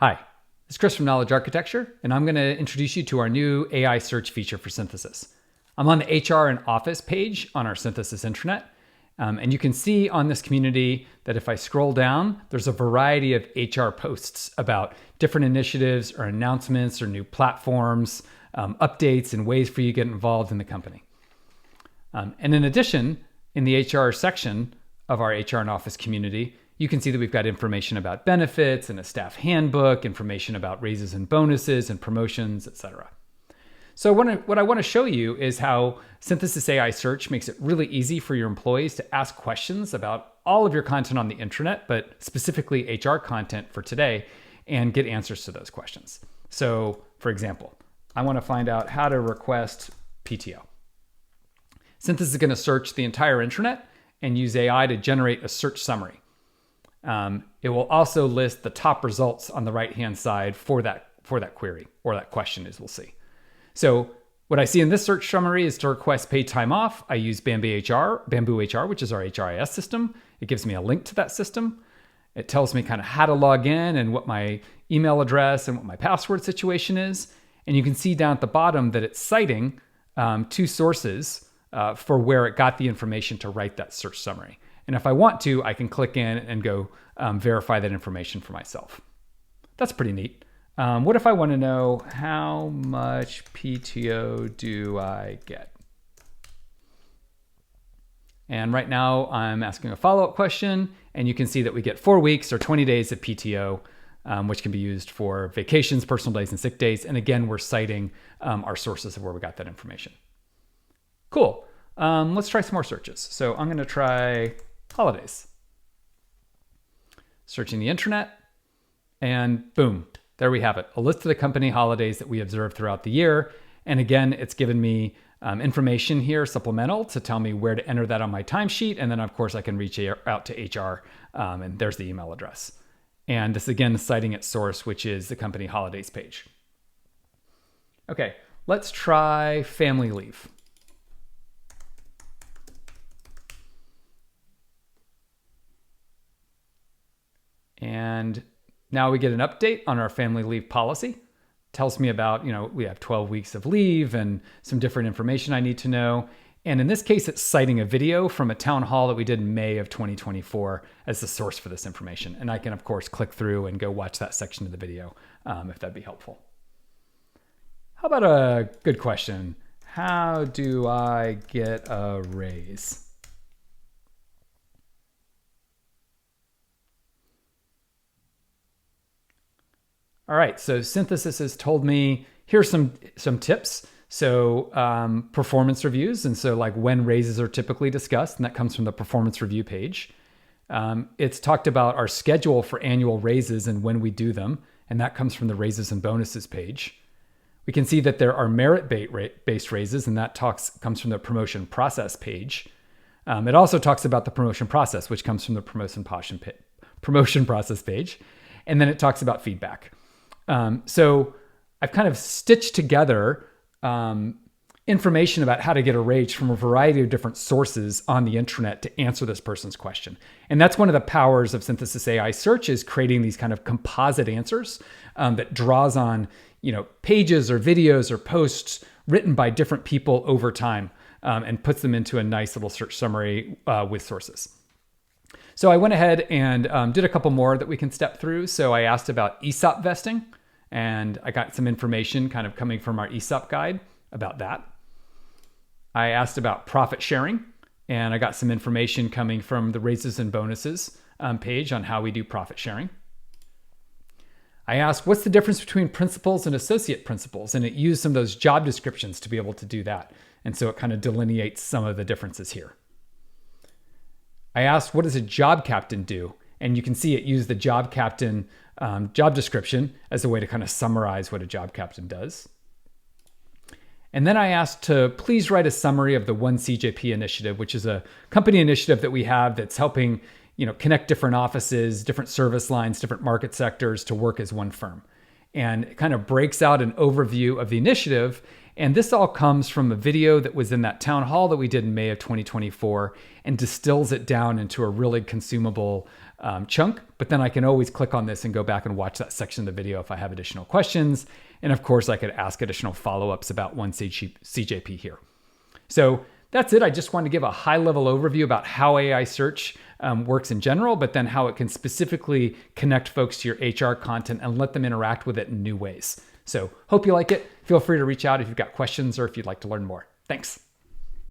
Hi, it's Chris from Knowledge Architecture, and I'm going to introduce you to our new AI search feature for Synthesis. I'm on the HR and Office page on our Synthesis intranet, and you can see on this community that if I scroll down, there's a variety of HR posts about different initiatives or announcements or new platforms, updates, and ways for you to get involved in the company. And in addition, in the HR section of our HR and Office community, you can see that we've got information about benefits and a staff handbook, information about raises and bonuses and promotions, etc. So what I want to show you is how Synthesis AI Search makes it really easy for your employees to ask questions about all of your content on the intranet, but specifically HR content for today, and get answers to those questions. So for example, I want to find out how to request PTO. Synthesis is going to search the entire intranet and use AI to generate a search summary. It will also list the top results on the right-hand side for that query or that question, as we'll see. So what I see in this search summary is to request paid time off. I use Bamboo HR, which is our HRIS system. It gives me a link to that system. It tells me kind of how to log in and what my email address and what my password situation is. And you can see down at the bottom that it's citing two sources for where it got the information to write that search summary. And if I want to, I can click in and go verify that information for myself. That's pretty neat. What if I want to know how much PTO do I get? And right now I'm asking a follow-up question, and you can see that we get 4 weeks or 20 days of PTO, which can be used for vacations, personal days, and sick days. And again, we're citing our sources of where we got that information. Cool. Let's try some more searches. So I'm going to try holidays. Searching the intranet, and boom, there we have it. A list of the company holidays that we observe throughout the year. And again, it's given me information here, supplemental, to tell me where to enter that on my timesheet. And then of course I can reach out to HR, and there's the email address. And this again is citing its source, which is the company holidays page. Okay, let's try family leave. And now we get an update on our family leave policy. Tells me about, we have 12 weeks of leave and some different information I need to know. And in this case, it's citing a video from a town hall that we did in May of 2024 as the source for this information. And I can, of course, click through and go watch that section of the video if that'd be helpful. How about a good question? How do I get a raise? All right, so Synthesis has told me, here's some tips. So performance reviews, and so like when raises are typically discussed, and that comes from the performance review page. It's talked about our schedule for annual raises and when we do them, and that comes from the raises and bonuses page. We can see that there are merit-based raises, and that comes from the promotion process page. It also talks about the promotion process, which comes from the promotion process page. And then it talks about feedback. So I've kind of stitched together information about how to get a raise from a variety of different sources on the intranet to answer this person's question. And that's one of the powers of Synthesis AI Search, is creating these kind of composite answers that draws on pages or videos or posts written by different people over time, and puts them into a nice little search summary with sources. So I went ahead and did a couple more that we can step through. So I asked about ESOP vesting, and I got some information kind of coming from our ESOP guide about that. I asked about profit sharing, and I got some information coming from the raises and bonuses page on how we do profit sharing. I asked, what's the difference between principals and associate principals? And it used some of those job descriptions to be able to do that. And so it kind of delineates some of the differences here. I asked, what does a job captain do? And you can see it used the job captain job description as a way to kind of summarize what a job captain does. And then I asked to please write a summary of the One CJP initiative, which is a company initiative that we have that's helping connect different offices, different service lines, different market sectors to work as one firm. And it kind of breaks out an overview of the initiative And this all comes from a video that was in that town hall that we did in May of 2024 and distills it down into a really consumable chunk. But then I can always click on this and go back and watch that section of the video if I have additional questions. And of course, I could ask additional follow-ups about one CJP here. So that's it. I just wanted to give a high-level overview about how AI search works in general, but then how it can specifically connect folks to your HR content and let them interact with it in new ways. So hope you like it. Feel free to reach out if you've got questions or if you'd like to learn more. Thanks.